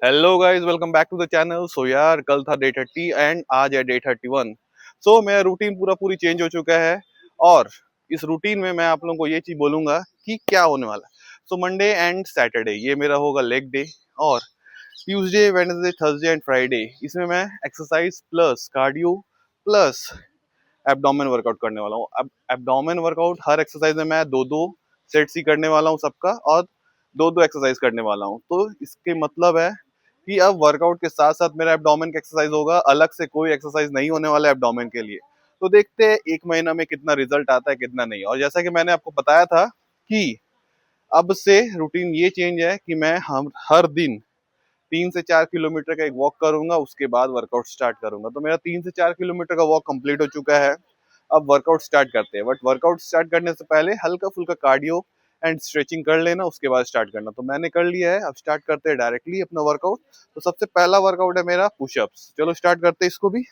Hello guys, welcome back to the channel. So यार, कल था डे 30 एंड आज है डे 31। सो मेरा रूटीन पूरी चेंज हो चुका है। और इस रूटीन में मैं आप लोगों को ये चीज बोलूंगा कि क्या होने वाला है। सो मंडे एंड सैटरडे ये मेरा होगा लेग डे। और Tuesday, Wednesday, Thursday and Friday इसमें मैं exercise plus cardio plus abdomen workout करने वाला हूँ। अब एब्डोमेन वर्कआउट हर एक्सरसाइज में मैं दो दो सेट्स ही करने वाला हूँ सबका, और दो दो एक्सरसाइज करने वाला हूँ। तो इसके मतलब है कि अब वर्कआउट के साथ साथ मेरा एब्डोमेन का एक्सरसाइज होगा, अलग से कोई एक्सरसाइज नहीं होने वाला है एब्डोमेन के लिए। तो देखते हैं एक महीना में कितना रिजल्ट आता है कितना नहीं। और जैसा कि मैंने आपको बताया था कि अब से रूटीन ये चेंज है कि मैं हम हर दिन 3 से 4 किलोमीटर का एक वॉक करूंगा, उसके बाद वर्कआउट स्टार्ट करूंगा। तो मेरा 3 से 4 किलोमीटर का वॉक कंप्लीट हो चुका है। अब वर्कआउट स्टार्ट करते हैं, बट वर्कआउट स्टार्ट करने से पहले हल्का फुल्का कार्डियो एंड स्ट्रेचिंग कर लेना, उसके बाद स्टार्ट करना। तो मैंने कर लिया है, अब स्टार्ट करते हैं डायरेक्टली अपना वर्कआउट। तो सबसे पहला वर्कआउट है मेरा पुशअप्स। चलो स्टार्ट करते हैं इसको भी।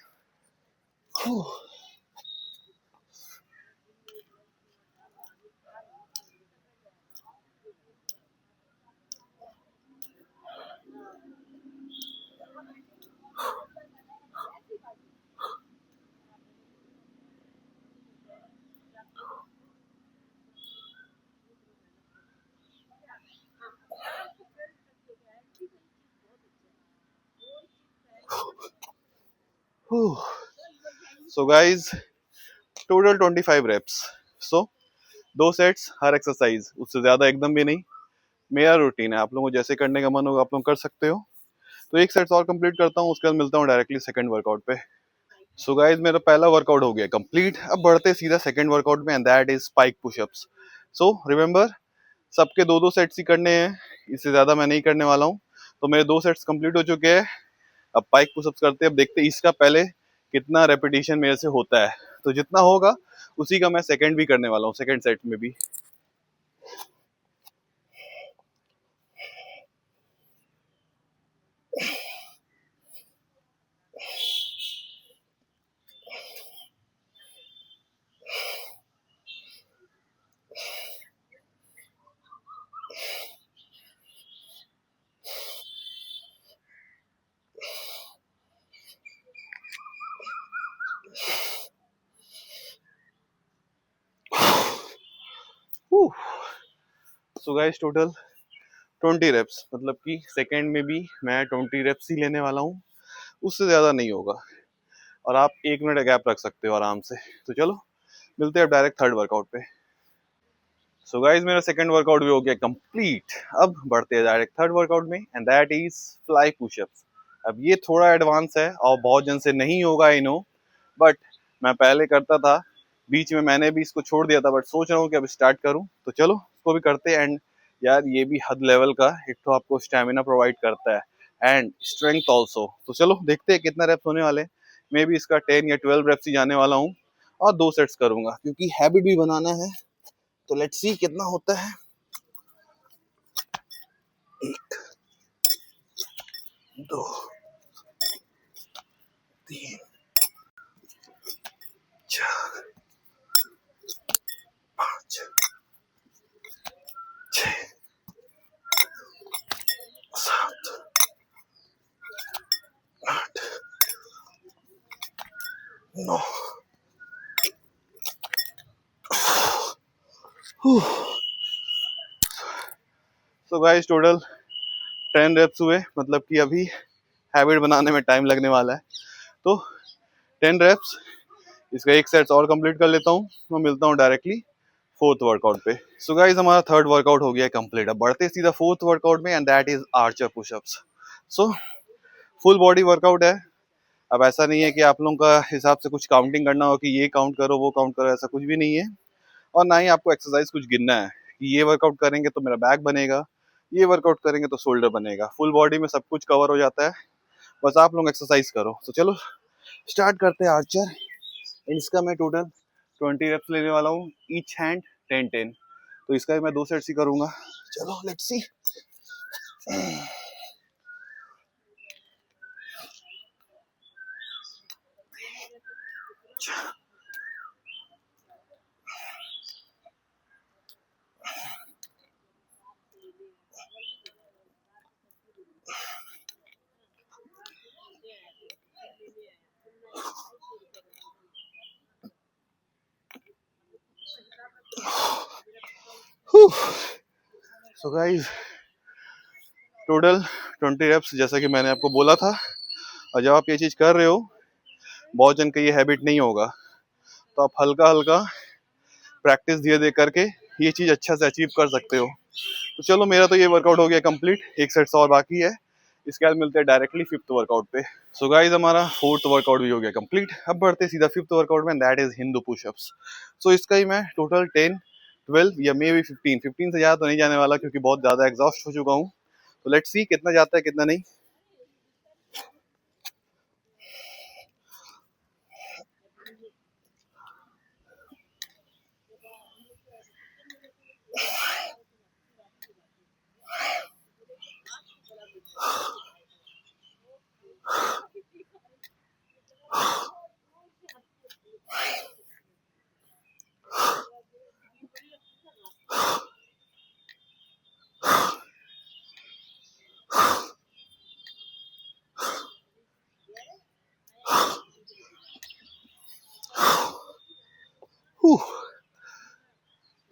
So guys, total 25 reps. So दो सेट्स हर एक्सरसाइज, उससे ज्यादा एकदम भी नहीं। मेरा रूटीन है, आप लोगों को जैसे करने का मन होगा आप लोग कर सकते हो। तो एक सेट्स और कंप्लीट करता हूँ, उसके बाद मिलता हूँ डायरेक्टली सेकंड वर्कआउट पे। सो गाइज, मेरा पहला वर्कआउट हो गया कंप्लीट। अब बढ़ते सीधा सेकंड वर्कआउट में, and that is spike pushups. So remember, सबके दो दो सेट्स ही करने हैं, इससे ज्यादा मैं नहीं करने वाला हूँ। तो मेरे दो सेट्स कंप्लीट हो चुके हैं। अब पाइक पुशअप्स करते हैं। अब देखते हैं इसका पहले कितना रेपिटेशन मेरे से होता है। तो जितना होगा उसी का मैं सेकंड भी करने वाला हूँ, सेकंड सेट में भी। सो गाइस, टोटल 20 रेप्स, मतलब कि सेकंड में भी मैं 20 रेप्स ही लेने वाला हूँ, उससे ज्यादा नहीं होगा। और आप 1 मिनट का गैप रख सकते हो आराम से। तो चलो मिलते हैं डायरेक्ट थर्ड वर्कआउट पे। सो गाइज, मेरा सेकंड वर्कआउट भी हो गया कंप्लीट। अब बढ़ते हैं डायरेक्ट थर्ड वर्कआउट में, and that is fly pushups. अब ये थोड़ा एडवांस है और बहुत जन से नहीं होगा, आई नो, बट मैं पहले करता था। बीच में मैंने भी इसको छोड़ दिया था, बट सोच रहा हूँ कि अब स्टार्ट करूँ। तो चलो इसको भी करते हैं। एंड यार, ये भी हद लेवल का, एक तो आपको स्टेमिना प्रोवाइड करता है एंड स्ट्रेंथ ऑल्सो। तो चलो देखते हैं कितना रेप्स होने वाले। मे बी इसका 10 या 12 रेप्स ही जाने वाला हूँ, और दो सेट्स करूंगा क्योंकि हैबिट भी बनाना है। तो लेट्स सी कितना होता है। एक, दो, तीन, चार, पाँच, छः, सात, आठ, नौ। सो गाइस, टोटल 10 रेप्स हुए, मतलब कि अभी हैबिट बनाने में टाइम लगने वाला है। तो 10 रेप्स, इसका एक सेट और कंप्लीट कर लेता हूँ। मैं मिलता हूँ डायरेक्टली फोर्थ वर्कआउट पे। सो गाइस, हमारा थर्ड वर्कआउट हो गया है कंप्लीट। अब बढ़ते सीधा फोर्थ वर्कआउट में, and that is Archer pushups. So full body workout है। अब ऐसा नहीं है कि आप लोगों का हिसाब से कुछ काउंटिंग करना हो कि ये काउंट करो वो काउंट करो, ऐसा कुछ भी नहीं है। और ना ही आपको एक्सरसाइज कुछ गिनना है कि ये वर्कआउट करेंगे तो मेरा बैक बनेगा, ये वर्कआउट करेंगे तो शोल्डर बनेगा। फुल बॉडी में सब कुछ कवर हो जाता है, बस आप लोग एक्सरसाइज करो। तो चलो स्टार्ट करते हैं आर्चर। इसका मैं टोटल 20 रेप्स लेने वाला हूँ, ईच हैंड 10 10। तो इसका भी मैं दो सेट्स ही करूंगा। चलो let's see. So guys total 20 reps जैसा कि मैंने आपको बोला था। और जब आप ये चीज कर रहे हो, बहुत जन का ये हैबिट नहीं होगा, तो आप हल्का हल्का प्रैक्टिस धीरे धीरे करके ये चीज अच्छा से अचीव कर सकते हो। तो चलो, मेरा तो ये वर्कआउट हो गया कंप्लीट, एक सेट्स और बाकी है। इसके बाद मिलते हैं डायरेक्टली फिफ्थ वर्कआउट पे। सो गाइस हमारा फोर्थ वर्कआउट भी हो गया कंप्लीट। अब बढ़ते सीधा फिफ्थ वर्कआउट में, दैट इज हिंदू पुशअप्स। सो इसका ही मैं टोटल 10, 12 या मे बी 15 से ज्यादा तो नहीं जाने वाला, क्योंकि बहुत ज्यादा एग्जॉस्ट हो चुका हूँ। तो लेट्स सी कितना जाता है कितना नहीं।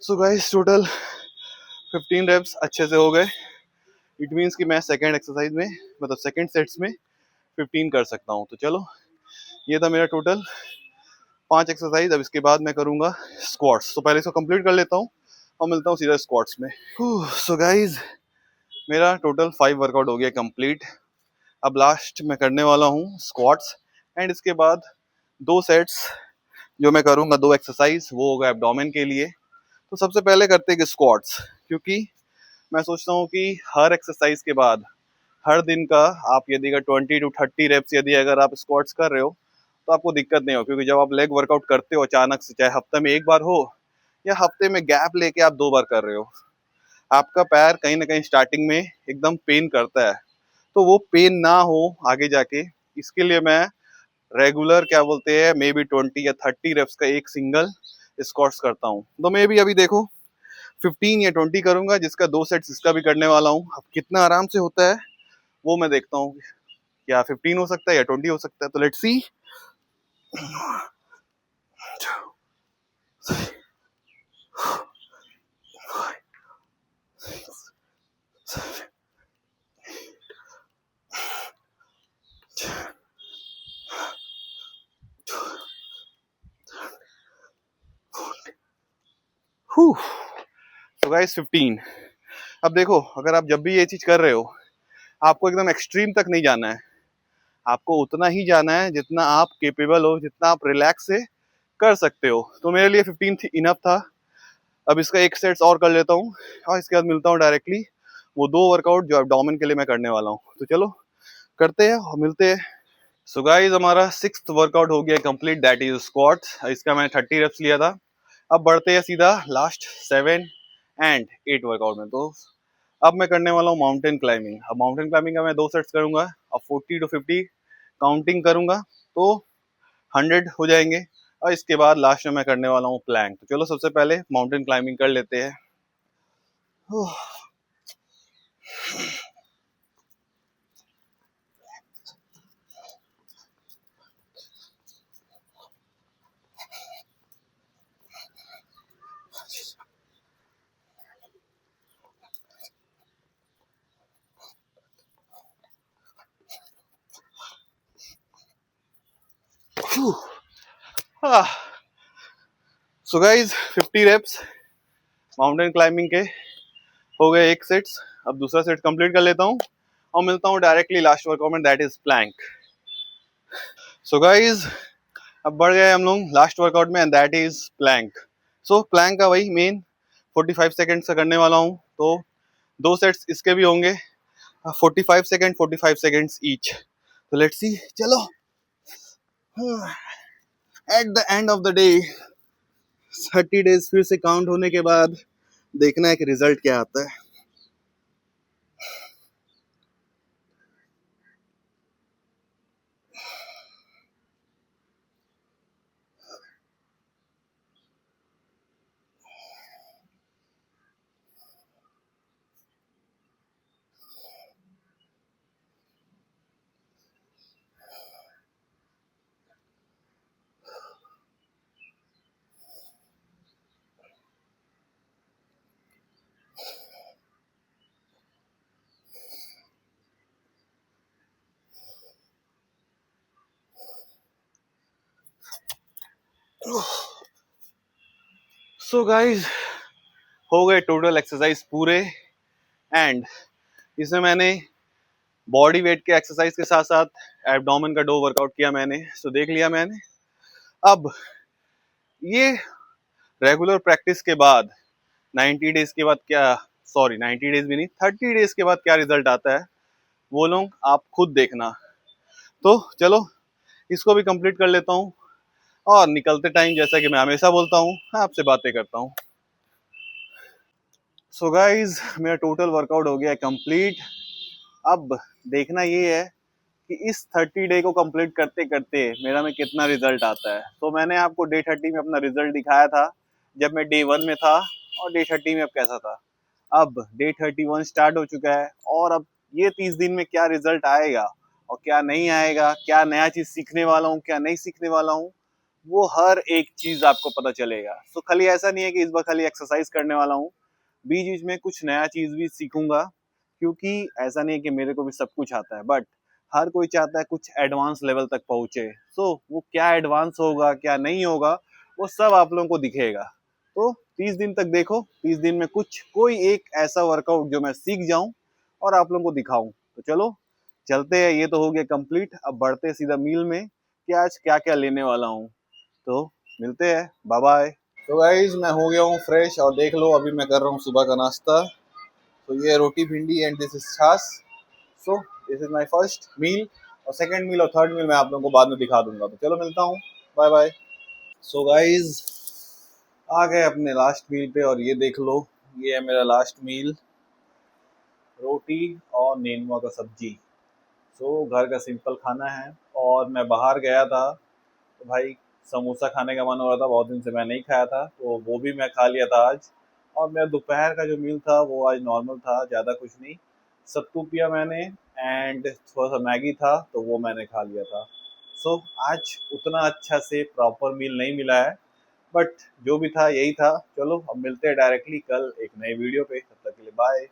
सो गाइस टोटल 15 रेप्स अच्छे से हो गए। इट मीन्स कि मैं सेकेंड एक्सरसाइज में, मतलब सेकेंड सेट्स में 15 कर सकता हूँ। तो चलो, ये था मेरा टोटल 5 एक्सरसाइज। अब इसके बाद मैं करूंगा स्क्वाट्स। तो पहले इसको कंप्लीट कर लेता हूँ और मिलता हूँ सीधा स्क्वाट्स में। सो गाइज मेरा टोटल 5 वर्कआउट हो गया कंप्लीट। अब लास्ट मैं करने वाला हूँ स्क्वाट्स, एंड इसके बाद 2 सेट्स जो मैं करूंगा, 2 एक्सरसाइज, वो होगा एब्डोमेन के लिए। तो सबसे पहले करते हैं स्क्वाट्स, क्योंकि मैं सोचता हूँ कि हर एक्सरसाइज के बाद, हर दिन का आप यदि अगर 20 to 30 रेप्स यदि अगर आप स्क्वाट्स कर रहे हो, तो आपको दिक्कत नहीं हो। क्योंकि जब आप लेग वर्कआउट करते हो अचानक से, चाहे हफ्ते में एक बार हो या हफ्ते में गैप लेके आप 2 बार कर रहे हो, आपका पैर कहीं ना कहीं स्टार्टिंग में एकदम पेन करता है। तो वो पेन ना हो आगे जाके, इसके लिए मैं रेगुलर क्या बोलते हैं, मे बी 20 या 30 रेप्स का एक सिंगल स्क्वाट्स करता हूँ। तो मे बी अभी देखो 15 या 20 करूंगा, जिसका 2 सेट्स इसका भी करने वाला हूँ। अब कितना आराम से होता है वो मैं देखता हूँ, या 15 हो सकता है या 20 हो सकता है। तो लेट्स सी। तो गाइस 15। अब देखो, अगर आप जब भी ये चीज कर रहे हो, आपको एकदम एक्सट्रीम तक नहीं जाना है। आपको उतना ही जाना है जितना आप केपेबल हो, जितना आप रिलैक्स से कर सकते हो। तो मेरे लिए 15 इनफ था। अब इसका एक सेट्स और कर लेता हूँ, और इसके बाद मिलता हूँ डायरेक्टली वो 2 वर्कआउट जो एब्डोमेन के लिए मैं करने वाला हूँ। तो चलो करते हैं और मिलते हैं। सो गाइस हमारा 6th वर्कआउट हो गया कंप्लीट, दैट इज स्क्वाट। इसका मैंने 30 रेप्स लिया था। अब बढ़ते हैं सीधा लास्ट 7 एंड 8 वर्कआउट में। तो अब मैं करने वाला हूँ माउंटेन क्लाइंबिंग। अब माउंटेन क्लाइंबिंग का मैं 2 सेट्स करूंगा। अब 40 to 50 काउंटिंग करूंगा तो 100 हो जाएंगे। और इसके बाद लास्ट में मैं करने वाला हूँ प्लैंक। तो चलो सबसे पहले माउंटेन क्लाइंबिंग कर लेते हैं। So guys 50 reps mountain climbing के हो गए एक सेट्स। अब दूसरा सेट कंप्लीट कर लेता हूँ और मिलता हूँ डायरेक्टली लास्ट वर्कआउट में, that is plank. So guys अब बढ़ गए हम लोग लास्ट वर्कआउट में, and that is plank. So plank का वही मेन 45 सेकेंड से करने वाला हूँ। तो 2 सेट्स इसके भी होंगे, 45 सेकेंड 45 सेकेंड्स ईच। तो लेट्स सी। चलो, at the end of the day 30 days फिर से काउंट होने के बाद देखना है कि रिजल्ट क्या आता है। सो गाइस, हो गए टोटल एक्सरसाइज पूरे। एंड इसमें मैंने बॉडी वेट के एक्सरसाइज के साथ साथ एब्डोमेन का डो वर्कआउट किया मैंने। सो देख लिया मैंने। अब ये रेगुलर प्रैक्टिस के बाद 90 डेज के बाद क्या, सॉरी 90 डेज भी नहीं, 30 डेज के बाद क्या रिजल्ट आता है वो लोग आप खुद देखना। तो चलो इसको भी कंप्लीट कर लेता हूँ और निकलते टाइम जैसा कि मैं हमेशा बोलता हूँ आपसे बातें करता हूँ। सो गाइज, मेरा टोटल वर्कआउट हो गया है कंप्लीट। अब देखना ये है कि इस 30 डे को कंप्लीट करते करते मेरा में कितना रिजल्ट आता है। तो मैंने आपको डे 30 में अपना रिजल्ट दिखाया था जब मैं डे 1 में था, और डे 30 में अब कैसा था। अब डे 31 स्टार्ट हो चुका है और अब ये 30 दिन में क्या रिजल्ट आएगा और क्या नहीं आएगा, क्या नया चीज सीखने वाला हूँ, क्या नहीं सीखने वाला हूँ, वो हर एक चीज आपको पता चलेगा। तो खाली ऐसा नहीं है कि इस बार खाली एक्सरसाइज करने वाला हूँ, बीच बीच में कुछ नया चीज भी सीखूंगा। क्योंकि ऐसा नहीं है कि मेरे को भी सब कुछ आता है, बट हर कोई चाहता है कुछ एडवांस लेवल तक पहुंचे। सो वो क्या एडवांस होगा क्या नहीं होगा वो सब आप लोगों को दिखेगा। तो 30 दिन तक देखो, 30 दिन में कुछ कोई एक ऐसा वर्कआउट जो मैं सीख जाऊं और आप लोगों को दिखाऊं। तो चलो चलते हैं, ये तो हो गया कंप्लीट। अब बढ़ते हैं सीधा मील में कि आज क्या क्या लेने वाला हूँ। तो मिलते हैं, बाय बाय। तो गाइज, मैं हो गया हूँ फ्रेश और देख लो अभी मैं कर रहा हूँ सुबह का नाश्ता। तो ये रोटी भिंडी and this is chaach. So this is my first meal, और सेकंड मील और थर्ड मील मैं आप लोगों को बाद में दिखा दूंगा। तो चलो मिलता हूँ, बाय बाय। सो गाइज, आ गए अपने लास्ट मील पे और ये देख लो, ये है मेरा लास्ट मील, रोटी और नेनुआ का सब्जी। सो घर का सिंपल खाना है। और मैं बाहर गया था तो भाई समोसा खाने का मन हो रहा था, बहुत दिन से मैं नहीं खाया था, तो वो भी मैं खा लिया था आज। और मेरा दोपहर का जो मील था वो आज नॉर्मल था, ज़्यादा कुछ नहीं। सत्तू पिया मैंने एंड थोड़ा सा मैगी था तो वो मैंने खा लिया था। सो आज उतना अच्छा से प्रॉपर मील नहीं मिला है, बट जो भी था यही था। चलो अब मिलते हैं डायरेक्टली कल एक नए वीडियो पे, तब तक के लिए बाय।